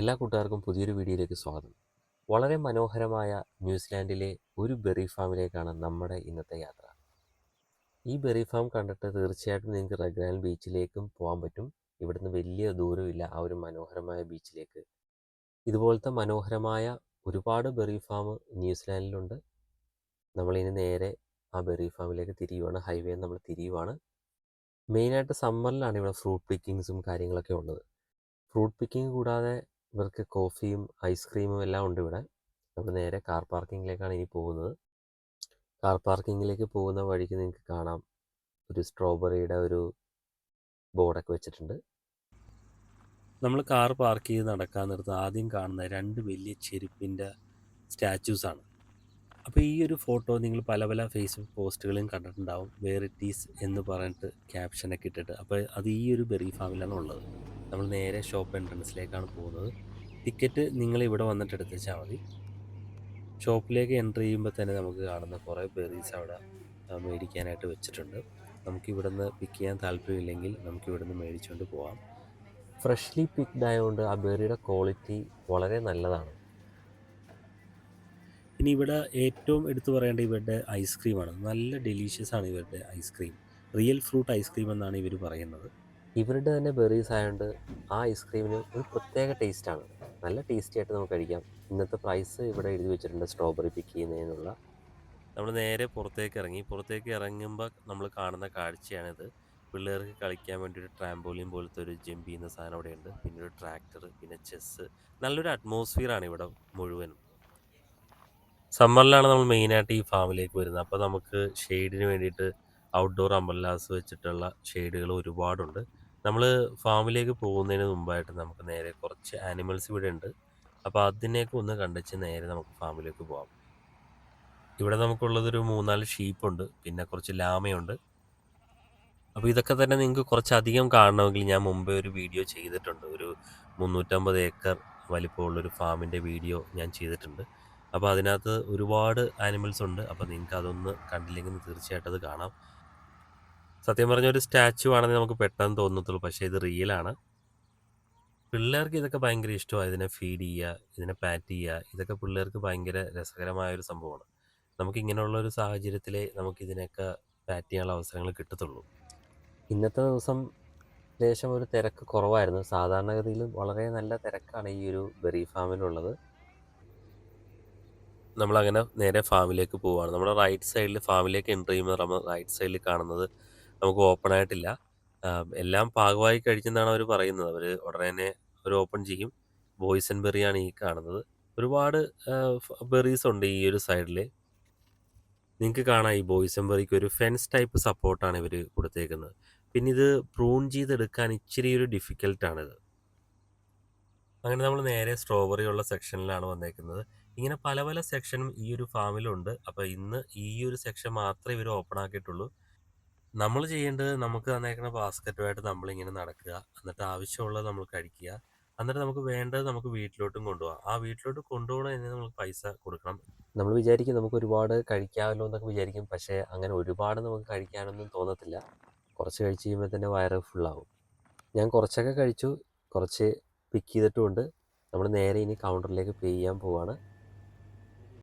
എല്ലാ കൂട്ടുകാർക്കും പുതിയൊരു വീഡിയോയിലേക്ക് സ്വാഗതം. വളരെ മനോഹരമായ ന്യൂസിലാൻഡിലെ ഒരു ബെറി ഫാമിലേക്കാണ് നമ്മുടെ ഇന്നത്തെ യാത്ര. ഈ ബെറി ഫാം കണ്ടിട്ട് തീർച്ചയായിട്ടും നിങ്ങൾക്ക് റഗ്രാൻ ബീച്ചിലേക്കും പോകാൻ പറ്റും. ഇവിടുന്ന് വലിയ ദൂരമില്ല ആ ഒരു മനോഹരമായ ബീച്ചിലേക്ക്. ഇതുപോലത്തെ മനോഹരമായ ഒരുപാട് ബെറി ഫാം ന്യൂസിലാൻഡിലുണ്ട്. നമ്മളിനി നേരെ ആ ബെറി ഫാമിലേക്ക് തിരിയുവാണ്. ഹൈവേയിൽ നമ്മൾ തിരിയുവാണ്. മെയിനായിട്ട് സമ്മറിലാണ് ഇവിടെ ഫ്രൂട്ട് പിക്കിങ്സും കാര്യങ്ങളൊക്കെ ഉള്ളത്. ഫ്രൂട്ട് പിക്കിങ് കൂടാതെ ഇവർക്ക് കോഫിയും ഐസ്ക്രീമും എല്ലാം ഉണ്ട് ഇവിടെ. നമ്മൾ നേരെ കാർ പാർക്കിങ്ങിലേക്കാണ് ഇനി പോകുന്നത്. കാർ പാർക്കിങ്ങിലേക്ക് പോകുന്ന വഴിക്ക് നിങ്ങൾക്ക് കാണാം ഒരു സ്ട്രോബെറിയുടെ ഒരു ബോർഡൊക്കെ വെച്ചിട്ടുണ്ട്. നമ്മൾ കാർ പാർക്ക് ചെയ്ത് നടക്കാൻ നേരത്ത് ആദ്യം കാണുന്ന രണ്ട് വലിയ ചെരുപ്പിൻ്റെ സ്റ്റാച്യൂസാണ്. അപ്പോൾ ഈ ഒരു ഫോട്ടോ നിങ്ങൾ പല പല ഫേസ്ബുക്ക് പോസ്റ്റുകളും കണ്ടിട്ടുണ്ടാവും. വേർ ഇറ്റ് ഈസ് എന്ന് പറഞ്ഞിട്ട് ക്യാപ്ഷനൊക്കെ ഇട്ടിട്ട്. അപ്പോൾ അത് ഈ ഒരു ബെറി ഫാമിലാണ് ഉള്ളത്. നമ്മൾ നേരെ ഷോപ്പ് എൻട്രൻസിലേക്കാണ് പോകുന്നത്. ടിക്കറ്റ് നിങ്ങൾ ഇവിടെ വന്നിട്ട് എടുത്തുവെച്ചാൽ മതി. ഷോപ്പിലേക്ക് എൻ്റർ ചെയ്യുമ്പോൾ തന്നെ നമുക്ക് കാണുന്ന കുറേ ബെറീസ് അവിടെ മേടിക്കാനായിട്ട് വെച്ചിട്ടുണ്ട്. നമുക്കിവിടെ നിന്ന് പിക്ക് ചെയ്യാൻ താല്പര്യമില്ലെങ്കിൽ നമുക്കിവിടെ നിന്ന് മേടിച്ചുകൊണ്ട് പോകാം. ഫ്രഷ്ലി പിക്ഡ് ആയതുകൊണ്ട് ആ ബെറിയുടെ ക്വാളിറ്റി വളരെ നല്ലതാണ്. ഇനി ഇവിടെ ഏറ്റവും എടുത്തു പറയേണ്ട ഇവരുടെ ഐസ്ക്രീമാണ്. നല്ല ഡെലീഷ്യസ് ആണ് ഇവരുടെ ഐസ്ക്രീം. റിയൽ ഫ്രൂട്ട് ഐസ്ക്രീം എന്നാണ് ഇവർ പറയുന്നത്. ഇവരുടെ തന്നെ ബെറീസ് ആയതുകൊണ്ട് ആ ഐസ്ക്രീമിന് ഒരു പ്രത്യേക ടേസ്റ്റാണ്. നല്ല ടേസ്റ്റി ആയിട്ട് നമുക്ക് കഴിക്കാം. ഇന്നത്തെ പ്രൈസ് ഇവിടെ എഴുതി വെച്ചിട്ടുണ്ട് സ്ട്രോബെറി പിക്ക് ചെയ്യുന്നതിനുള്ള. നമ്മൾ നേരെ പുറത്തേക്ക് ഇറങ്ങുമ്പോൾ നമ്മൾ കാണുന്ന കാഴ്ചയാണിത്. പിള്ളേർക്ക് കളിക്കാൻ വേണ്ടി ഒരു ട്രാംപോലിൻ പോലത്തെ ഒരു ജമ്പ് ചെയ്യുന്ന സാധനം ഇവിടെയുണ്ട്. പിന്നെ ഒരു ട്രാക്ടർ, പിന്നെ ചെസ്സ്. നല്ലൊരു അറ്റ്മോസ്ഫിയറാണ് ഇവിടെ മുഴുവനും. സമ്മറിലാണ് നമ്മൾ മെയിനായിട്ട് ഈ ഫാമിലേക്ക് വരുന്നത്. അപ്പോൾ നമുക്ക് ഷെയ്ഡിന് വേണ്ടിയിട്ട് ഔട്ട്ഡോർ അംബ്രല്ലാസ് വെച്ചിട്ടുള്ള ഷെയ്ഡുകൾ ഒരുപാടുണ്ട്. നമ്മൾ ഫാമിലേക്ക് പോകുന്നതിന് മുമ്പായിട്ട് നമുക്ക് നേരെ കുറച്ച് ആനിമൽസ് ഇവിടെ ഉണ്ട്. അപ്പോൾ അതിനെയൊക്കെ ഒന്ന് കണ്ടിച്ച് നേരെ നമുക്ക് ഫാമിലേക്ക് പോകാം. ഇവിടെ നമുക്കുള്ളതൊരു 3-4 ഷീപ്പുണ്ട്, പിന്നെ കുറച്ച് ലാമയുണ്ട്. അപ്പോൾ ഇതൊക്കെ തന്നെ നിങ്ങൾക്ക് കുറച്ചധികം കാണണമെങ്കിൽ ഞാൻ മുമ്പേ ഒരു വീഡിയോ ചെയ്തിട്ടുണ്ട്. ഒരു 350 ഏക്കർ വലിപ്പമുള്ളൊരു ഫാമിൻ്റെ വീഡിയോ ഞാൻ ചെയ്തിട്ടുണ്ട്. അപ്പോൾ അതിനകത്ത് ഒരുപാട് ആനിമൽസ് ഉണ്ട്. അപ്പോൾ നിങ്ങൾക്ക് അതൊന്ന് കണ്ടില്ലെങ്കിൽ തീർച്ചയായിട്ടും അത് കാണാം. സത്യം പറഞ്ഞ ഒരു സ്റ്റാച്ചു ആണെന്ന് നമുക്ക് പെട്ടെന്ന് തോന്നത്തുള്ളൂ, പക്ഷേ ഇത് റിയലാണ്. പിള്ളേർക്ക് ഇതൊക്കെ ഭയങ്കര ഇഷ്ടമാണ്. ഇതിനെ ഫീഡ് ചെയ്യുക, ഇതിനെ പാറ്റ് ചെയ്യുക, ഇതൊക്കെ പിള്ളേർക്ക് ഭയങ്കര രസകരമായൊരു സംഭവമാണ്. നമുക്കിങ്ങനെയുള്ള ഒരു സാഹചര്യത്തിലേ നമുക്കിതിനെയൊക്കെ പാറ്റ് ചെയ്യാനുള്ള അവസരങ്ങൾ കിട്ടത്തുള്ളൂ. ഇന്നത്തെ ദിവസം ലേശം ഒരു തിരക്ക് കുറവായിരുന്നു. സാധാരണഗതിയിൽ വളരെ നല്ല തിരക്കാണ് ഈ ഒരു ബെറി ഫാമിലുള്ളത്. നമ്മളങ്ങനെ നേരെ ഫാമിലേക്ക് പോവുകയാണ്. നമ്മുടെ റൈറ്റ് സൈഡിൽ ഫാമിലേക്ക് എൻ്റർ ചെയ്യുമ്പോൾ നമ്മൾ റൈറ്റ് സൈഡിൽ കാണുന്നത് നമുക്ക് ഓപ്പൺ ആയിട്ടില്ല. എല്ലാം പാകമായി കഴിഞ്ഞെന്നാണ് അവർ പറയുന്നത്. അവർ ഉടനെ തന്നെ അവർ ഓപ്പൺ ചെയ്യും. ബോയ്സൺ ബെറിയാണ് ഈ കാണുന്നത്. ഒരുപാട് ബെറീസ് ഉണ്ട് ഈ ഒരു സൈഡിൽ. നിങ്ങൾക്ക് കാണാം ഈ ബോയ്സൺ ബെറിക്ക് ഒരു ഫെൻസ് ടൈപ്പ് സപ്പോർട്ടാണ് ഇവർ കൊടുത്തേക്കുന്നത്. പിന്നെ ഇത് പ്രൂൺ ചെയ്തെടുക്കാൻ ഇച്ചിരി ഒരു ഡിഫിക്കൽട്ടാണിത്. അങ്ങനെ നമ്മൾ നേരെ സ്ട്രോബെറി ഉള്ള സെക്ഷനിലാണ് വന്നേക്കുന്നത്. ഇങ്ങനെ പല പല സെക്ഷനും ഈ ഒരു ഫാമിലുണ്ട്. അപ്പോൾ ഇന്ന് ഈ ഒരു സെക്ഷൻ മാത്രമേ ഇവർ ഓപ്പൺ ആക്കിയിട്ടുള്ളൂ. നമ്മൾ ചെയ്യേണ്ടത് നമുക്ക് തന്നേക്കുന്ന ബാസ്ക്കറ്റുമായിട്ട് നമ്മളിങ്ങനെ നടക്കുക, എന്നിട്ട് ആവശ്യമുള്ളത് നമ്മൾ കഴിക്കുക, എന്നിട്ട് നമുക്ക് വേണ്ടത് നമുക്ക് വീട്ടിലോട്ടും കൊണ്ടുപോകാം. ആ വീട്ടിലോട്ട് കൊണ്ടുപോകണമെങ്കിൽ നമുക്ക് പൈസ കൊടുക്കണം. നമ്മൾ വിചാരിക്കും നമുക്ക് ഒരുപാട് കഴിക്കാമല്ലോ എന്നൊക്കെ വിചാരിക്കും, പക്ഷേ അങ്ങനെ ഒരുപാട് നമുക്ക് കഴിക്കാനൊന്നും തോന്നത്തില്ല. കുറച്ച് കഴിച്ച് കഴിയുമ്പോൾ തന്നെ വയറ് ഫുള്ളാവും. ഞാൻ കുറച്ചൊക്കെ കഴിച്ചു, കുറച്ച് പിക്ക് ചെയ്തിട്ടുമുണ്ട്. നമ്മൾ നേരെ ഇനി കൗണ്ടറിലേക്ക് പേ ചെയ്യാൻ പോവാണ്.